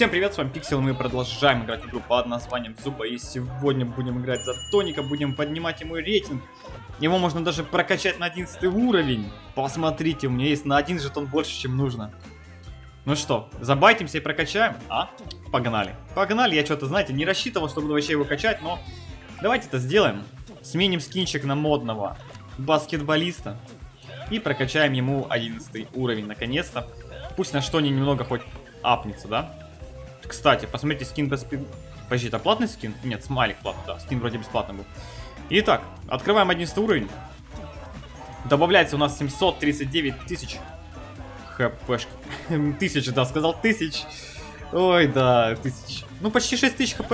Всем привет, с вами Пиксел, мы продолжаем играть в игру под названием Зуба. И сегодня будем играть за Тоника, будем поднимать ему рейтинг. Его можно даже прокачать на 11 уровень. Посмотрите, у меня есть на 1 жетон больше, чем нужно. Ну что, забайтимся и прокачаем? А? Погнали. Погнали, я что-то, знаете, не рассчитывал, что буду вообще его качать, но давайте это сделаем. Сменим скинчик на модного баскетболиста. И прокачаем ему 11 уровень, наконец-то. Пусть на что-нибудь немного хоть апнется, да? Кстати, посмотрите, скин без... Подожди, это платный скин? Нет, смайлик платный, да. Скин вроде бесплатный был. Итак, открываем 11 уровень. Добавляется у нас 739 тысяч хпшки. Тысяч, да, сказал тысяч. Ой, да, тысяч. Ну, почти 6 тысяч хп.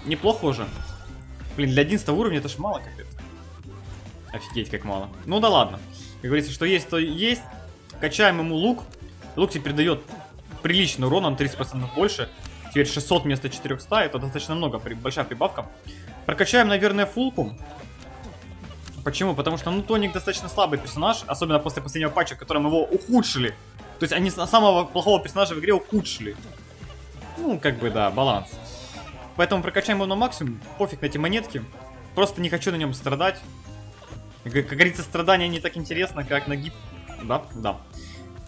Неплохо уже. Блин, для 11 уровня это ж мало, капец. Офигеть, как мало. Ну да ладно. Как говорится, что есть, то есть. Качаем ему лук. Лук теперь дает приличный урон, он 30% больше. Теперь 600 вместо 400, это достаточно много, большая прибавка. Прокачаем, наверное, фулку. Почему? Потому что, ну, Тоник достаточно слабый персонаж, особенно после последнего патча, которым его ухудшили. То есть они самого плохого персонажа в игре ухудшили. Ну, как бы, да, баланс. Поэтому прокачаем его на максимум, пофиг на эти монетки. Просто не хочу на нем страдать. Как говорится, страдания не так интересно, как на гип... Да, да.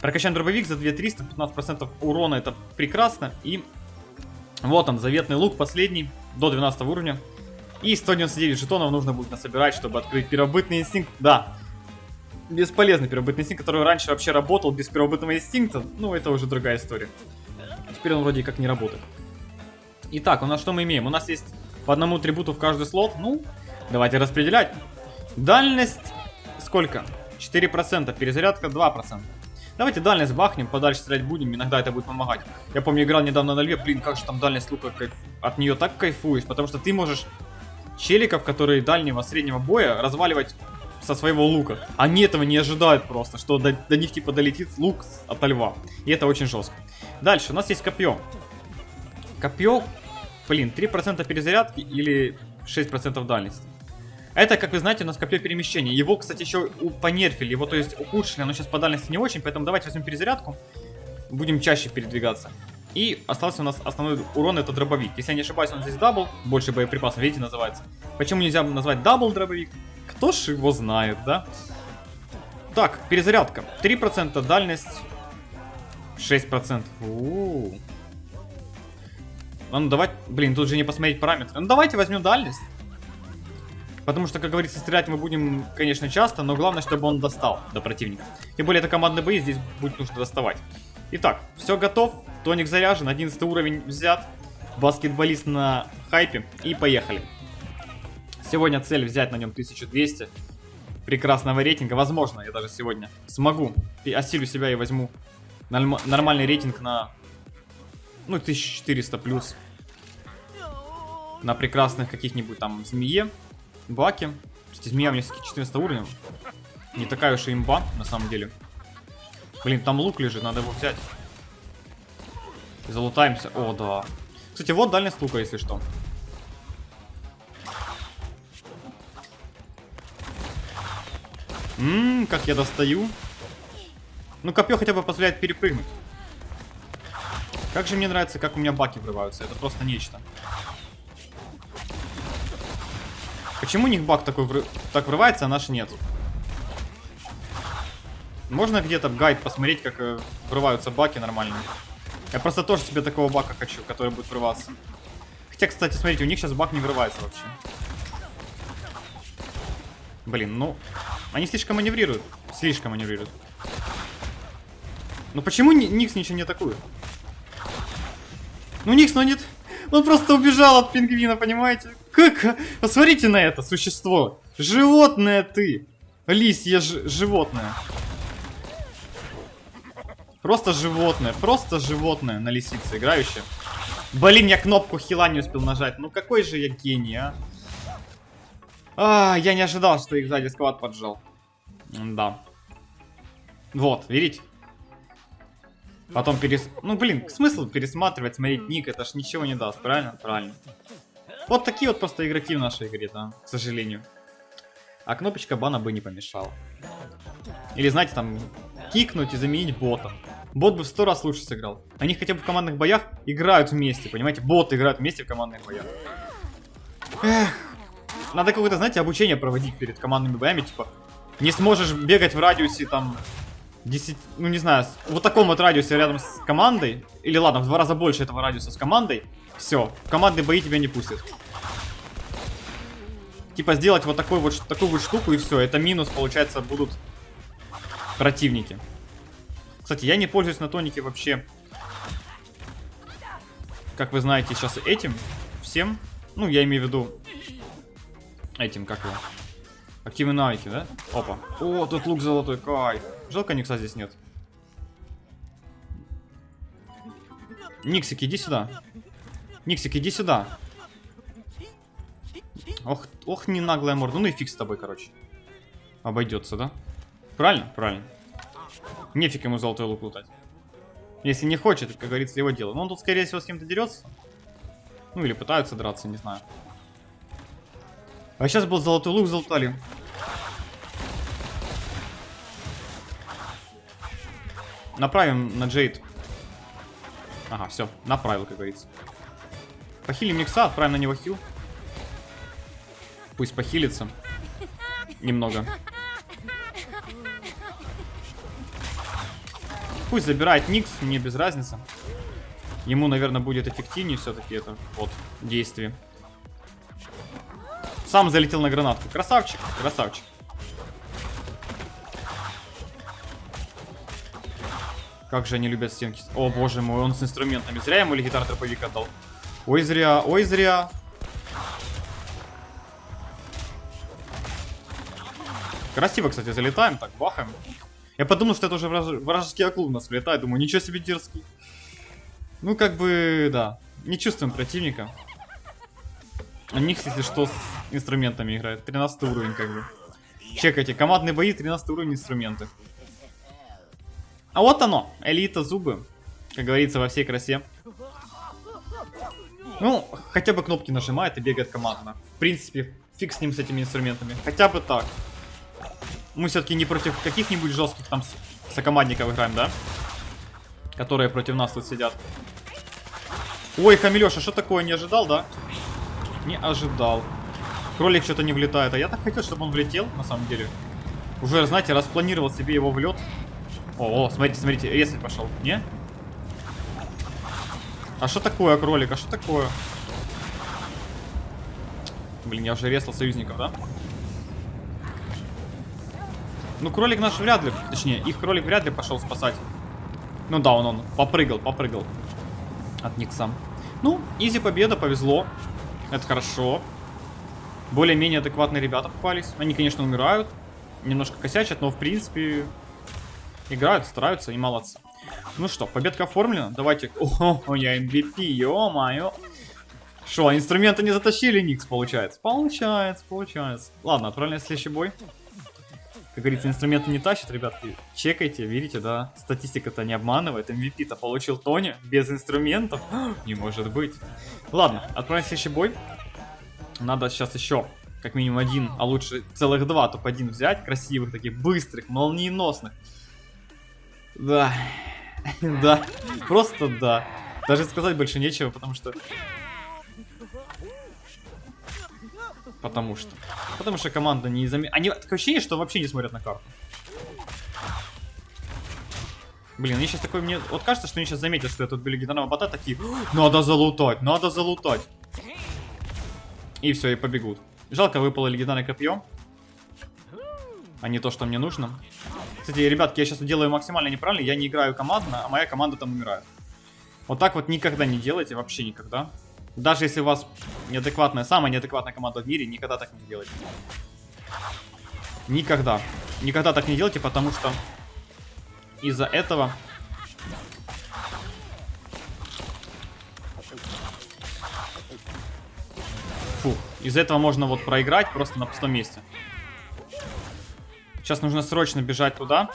Прокачаем дробовик за 2300, 15% урона, это прекрасно. И вот он, заветный лук, последний, до 12 уровня. И 199 жетонов нужно будет насобирать, чтобы открыть первобытный инстинкт. Да, бесполезный первобытный инстинкт, который раньше вообще работал без первобытного инстинкта. Ну, это уже другая история. Теперь он вроде как не работает. Итак, у нас что мы имеем? У нас есть по одному атрибуту в каждый слот. Ну, давайте распределять. Дальность сколько? 4%, перезарядка 2%. Давайте дальность бахнем, подальше стрелять будем, иногда это будет помогать. Я помню, играл недавно на льве, блин, как же там дальность лука, от нее так кайфуешь, потому что ты можешь челиков, которые дальнего, среднего боя, разваливать со своего лука. Они этого не ожидают просто, что до них типа долетит лук от льва. И это очень жестко. Дальше, у нас есть копье. Копье, блин, 3% перезарядки или 6% дальности. Это, как вы знаете, у нас копье перемещения. Его, кстати, еще понерфили, его, то есть, ухудшили, но сейчас по дальности не очень, поэтому давайте возьмем перезарядку. Будем чаще передвигаться. И остался у нас основной урон, это дробовик. Если я не ошибаюсь, он здесь дабл, больше боеприпасов, видите, называется. Почему нельзя назвать дабл дробовик? Кто ж его знает, да? Так, перезарядка. 3%, дальность 6%. У-у-у. Ну, давайте, блин, тут же не посмотреть параметры. Ну, давайте возьмем дальность. Потому что, как говорится, стрелять мы будем, конечно, часто, но главное, чтобы он достал до противника. Тем более, это командный бои, здесь будет нужно доставать. Итак, все готов. Тоник заряжен, 11 уровень взят. Баскетболист на хайпе. И поехали. Сегодня цель взять на нем 1200. Прекрасного рейтинга. Возможно, я даже сегодня смогу. И осилю себя и возьму нормальный рейтинг на, ну, 1400 плюс. На прекрасных каких-нибудь там змее. Баки. Кстати, змея у меня 14 уровня. Не такая уж и имба, на самом деле. Блин, там лук лежит, надо его взять. Залутаемся. О, да. Кстати, вот дальность лука, если что. Как я достаю. Ну, копье хотя бы позволяет перепрыгнуть. Как же мне нравится, как у меня баки врываются. Это просто нечто. Почему у них бак такой так врывается, а наш нет? Можно где-то гайд посмотреть, как врываются баки нормально? Я просто тоже себе такого бака хочу, который будет врываться. Хотя, кстати, смотрите, у них сейчас бак не врывается вообще. Блин, ну... Они слишком маневрируют. Слишком маневрируют. Ну почему Никс ничего не атакует? Ну Никс, ну нет... Он просто убежал от пингвина, понимаете? Как? Посмотрите на это существо. Животное ты. Лисье животное. Просто животное на лисице играющее. Блин, я кнопку хила не успел нажать. Ну какой же я гений, а? Я не ожидал, что их сзади сквад поджал. Да. Вот, видите? Потом Ну, блин, смысл пересматривать, смотреть ник, это ж ничего не даст, правильно? Правильно. Вот такие вот просто игроки в нашей игре, да, к сожалению. А кнопочка бана бы не помешала. Или, знаете, там, кикнуть и заменить ботом. Бот бы в 100 раз лучше сыграл. Они хотя бы в командных боях играют вместе, понимаете? Боты играют вместе в командных боях. Эх. Надо какое-то, знаете, обучение проводить перед командными боями, типа... Не сможешь бегать в радиусе, там... 10... Ну, не знаю, вот таком вот радиусе рядом с командой. Или ладно, в 2 раза больше этого радиуса с командой. Все, в командные бои тебя не пустят. Типа сделать вот такую вот штуку и все. Это минус, получается, будут противники. Кстати, я не пользуюсь на тонике вообще, как вы знаете, сейчас этим всем. Ну, я имею в виду этим, как его. Активные навыки, да? Опа. О, тут лук золотой, кайф. Жалко, Никса здесь нет. Никсик, иди сюда. Никсик, иди сюда. Ох, не наглая морда. Ну и фиг с тобой, короче. Обойдется, да? Правильно? Правильно. Нефиг ему золотой лук лутать. Если не хочет, как говорится, его дело. Но он тут, скорее всего, с кем-то дерется. Ну или пытаются драться, не знаю. А сейчас был золотой лук, залутали. Направим на Джейд. Ага, все, направил, как говорится. Похилим Никса, отправим на него хил. Пусть похилится. Немного. Пусть забирает Никс, мне без разницы. Ему, наверное, будет эффективнее все-таки это вот действие. Сам залетел на гранатку. Красавчик, красавчик. Как же они любят стенки. О, боже мой, он с инструментами. Зря ему или гитар-дробовик отдал. Ой, зря, ой, зря. Красиво, кстати, залетаем. Так, бахаем. Я подумал, что это уже вражеский акул у нас влетает. Думаю, ничего себе дерзкий. Ну, как бы, да. Не чувствуем противника. А Никс, если что, с инструментами играет. 13 уровень, как бы. Чекайте, командные бои, 13 уровень инструменты. А вот оно, элита зубы. Как говорится, во всей красе. Ну, хотя бы кнопки нажимает и бегает командно. В принципе, фиг с ним, с этими инструментами. Хотя бы так. Мы все-таки не против каких-нибудь жестких там сокомандников играем, да? Которые против нас тут сидят. Ой, Камилеша, что такое, не ожидал, да? Не ожидал. Кролик что-то не влетает. А я так хотел, чтобы он влетел, на самом деле. Уже, знаете, распланировал себе его влет. О, смотрите, смотрите, резать пошел. Не? А что такое, кролик? А что такое? Блин, я уже резал союзников, да? Ну, кролик наш вряд ли, точнее, их кролик вряд ли пошел спасать. Ну да, он попрыгал от Никса. Ну, изи победа, повезло. Это хорошо. Более-менее адекватные ребята попались. Они, конечно, умирают. Немножко косячат, но, в принципе, играют, стараются и молодцы. Ну что, победка оформлена. Давайте... О, я MVP, ё-моё. Шо, инструменты не затащили, Никс, получается? Получается. Ладно, отправляем в следующий бой. Как говорится, инструменты не тащат, ребятки. Чекайте, видите, да? Статистика-то не обманывает. MVP-то получил Тони без инструментов. Не может быть. Ладно, отправим в следующий бой. Надо сейчас еще как минимум один, а лучше целых два топ-1 взять. Красивых, таких быстрых, молниеносных. Да. Да. Просто да. Даже сказать больше нечего, потому что... Потому что команда не заметила. Они такое ощущение, что вообще не смотрят на карту. Блин, они сейчас такой мне... Вот кажется, что они сейчас заметят, что я тут были генерального бота, такие... Надо залутать, надо залутать. И все, и побегут. Жалко, выпало легендарное копье. А не то, что мне нужно. Кстати, ребятки, я сейчас делаю максимально неправильно. Я не играю командно, а моя команда там умирает. Вот так вот никогда не делайте, вообще никогда. Даже если у вас неадекватная, самая неадекватная команда в мире, никогда так не делайте. Никогда. Никогда так не делайте, потому что из-за этого... Фу, из-за этого можно вот проиграть просто на пустом месте. Сейчас нужно срочно бежать туда,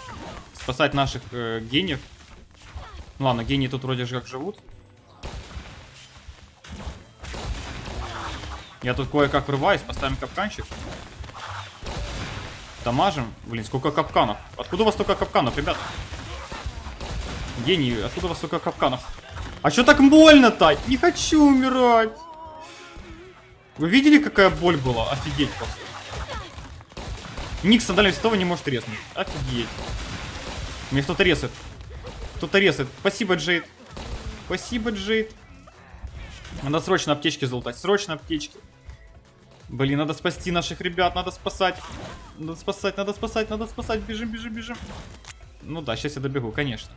спасать наших гениев. Ну ладно, гении тут вроде же как живут. Я тут кое-как врываюсь, поставим капканчик. Дамажим. Блин, сколько капканов. Откуда у вас столько капканов, ребята? Гений, откуда у вас столько капканов? А чё так больно-то? Не хочу умирать. Вы видели, какая боль была? Офигеть просто. Ник с сандалиями святого не может резнуть. Офигеть. Мне кто-то резает. Кто-то резает. Спасибо, Джейд. Спасибо, Джейд. Надо срочно аптечки залутать. Срочно аптечки. Блин, надо спасти наших ребят. Надо спасать. Надо спасать, надо спасать, надо спасать. Бежим, бежим, бежим. Ну да, сейчас я добегу, конечно.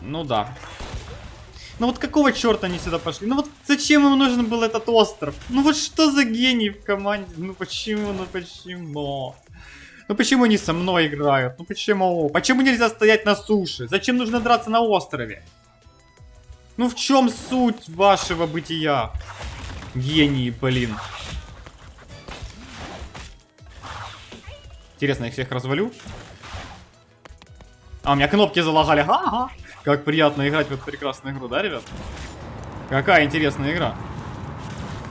Ну да. Ну вот какого черта они сюда пошли? Ну вот зачем им нужен был этот остров? Ну вот что за гений в команде? Ну почему, ну почему? Ну почему они со мной играют? Ну почему? Почему нельзя стоять на суше? Зачем нужно драться на острове? Ну в чем суть вашего бытия? Гении, блин. Интересно, я их всех развалю? А, у меня кнопки залагали. Ага. Как приятно играть в эту прекрасную игру, да, ребят? Какая интересная игра.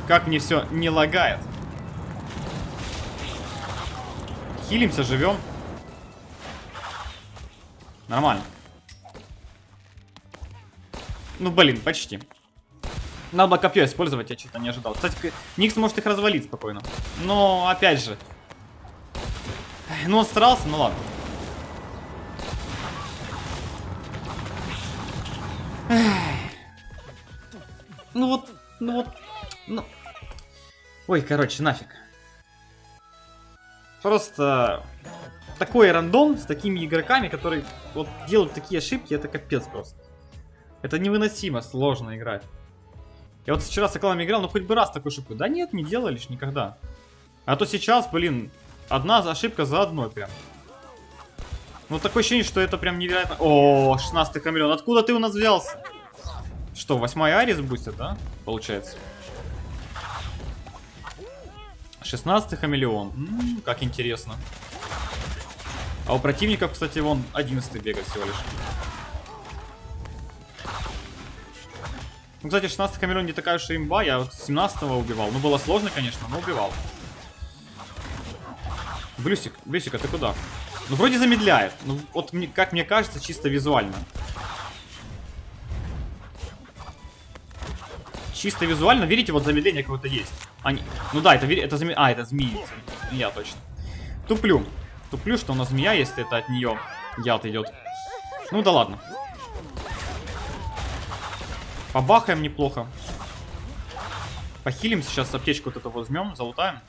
Как мне все не лагает. Хилимся, живем. Нормально. Ну, блин, почти. Надо было копье использовать, я что-то не ожидал. Кстати, Никс может их развалить спокойно. Но, опять же. Ну, он старался, ну ладно. Ну вот. Ой, короче, нафиг. Просто такой рандом с такими игроками, которые вот делают такие ошибки, это капец просто. Это невыносимо сложно играть. Я вот вчера с Соколами играл, ну хоть бы раз такую ошибку. Да нет, не делали ж никогда. А то сейчас, блин, одна ошибка за одной прям. Ну такое ощущение, что это прям невероятно. О, 16-й хамелеон, откуда ты у нас взялся? Что, 8-й Арис бустит, да? Получается. 16-й хамелеон. Как интересно. А у противников, кстати, вон 11-й бегает всего лишь. Ну, кстати, 16-й хамелеон не такая уж и имба. Я 17-го убивал. Ну, было сложно, конечно, но убивал. Блюсик, а ты куда? Ну, вроде замедляет. Ну, вот, как мне кажется, чисто визуально. Чисто визуально, видите, вот замедление какое-то есть. Ну да, это змея. А, это змея. Я точно. Туплю. Туплю, что у нас змея, если это от нее яд идет. Ну да ладно. Побахаем неплохо. Похилим сейчас, аптечку вот эту возьмем, залутаем.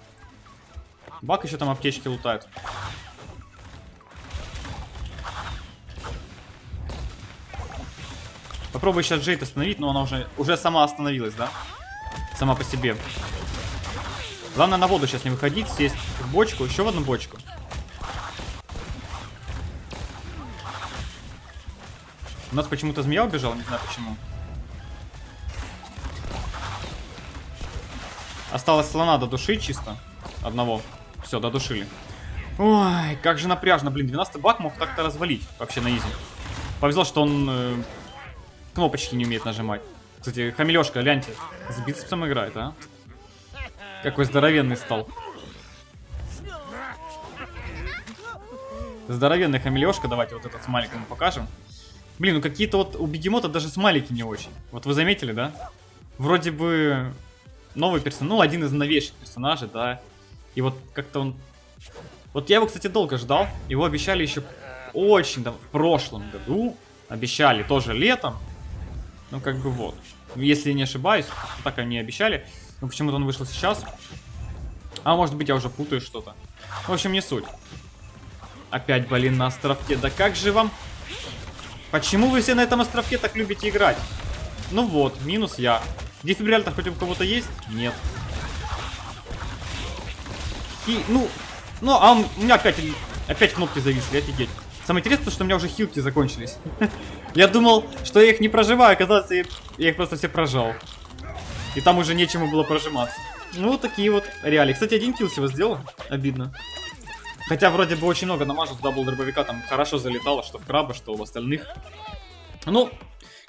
Бак еще там аптечки лутает. Попробую сейчас Джейд остановить, но она уже сама остановилась, да? Сама по себе. Главное на воду сейчас не выходить, сесть в бочку, еще в одну бочку. У нас почему-то змея убежала, не знаю почему. Осталось слона додушить чисто. Одного. Все, додушили. Ой, как же напряжно, блин. 12-й баг мог так-то развалить вообще на изи. Повезло, что он кнопочки не умеет нажимать. Кстати, хамелёшка, гляньте. С бицепсом играет, а? Какой здоровенный стал. Здоровенный хамелёшка. Давайте вот этот смайлик ему покажем. Блин, ну какие-то вот у бегемота даже смайлики не очень. Вот вы заметили, да? Вроде бы новый персонаж, ну один из новейших персонажей, да. И вот как-то он... Вот я его, кстати, долго ждал. Его обещали еще очень давно, в прошлом году. Обещали тоже летом. Ну как бы вот. Если не ошибаюсь, так они обещали. Но почему-то он вышел сейчас. А может быть я уже путаю что-то. В общем, не суть. Опять, блин, на островке. Да как же вам... Почему вы все на этом островке так любите играть? Ну вот, минус я. Дефибриллятор хоть у кого-то есть? Нет. Ну, а у меня опять кнопки зависли, офигеть. Самое интересное, что у меня уже хилки закончились. Я думал, что я их не проживаю, оказывается, я их просто все прожал. И там уже нечему было прожиматься. Ну, вот такие вот реалии. Кстати, один килл всего сделал. Обидно. Хотя вроде бы очень много намажу с дабл дробовика, там хорошо залетало, что в краба, что в остальных. Ну,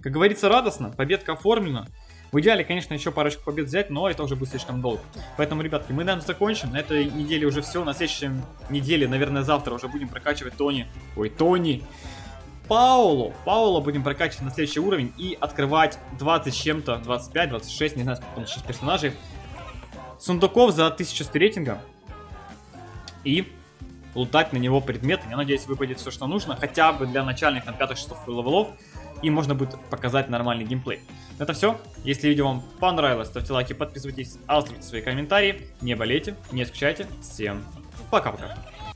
как говорится, радостно. Победка оформлена. В идеале, конечно, еще парочку побед взять, но это уже будет слишком долго. Поэтому, ребятки, мы, наверное, закончим. На этой неделе уже все. На следующей неделе, наверное, завтра уже будем прокачивать Тони. Пауло будем прокачивать на следующий уровень и открывать 20 с чем-то, 25, 26, не знаю, сколько там сейчас персонажей. Сундуков за 1100 рейтинга. И лутать на него предметы. Я надеюсь, выпадет все, что нужно. Хотя бы для начальных там 5-6 левелов. И можно будет показать нормальный геймплей. Это все. Если видео вам понравилось, ставьте лайки, подписывайтесь, оставьте свои комментарии. Не болейте, не скучайте. Всем пока-пока.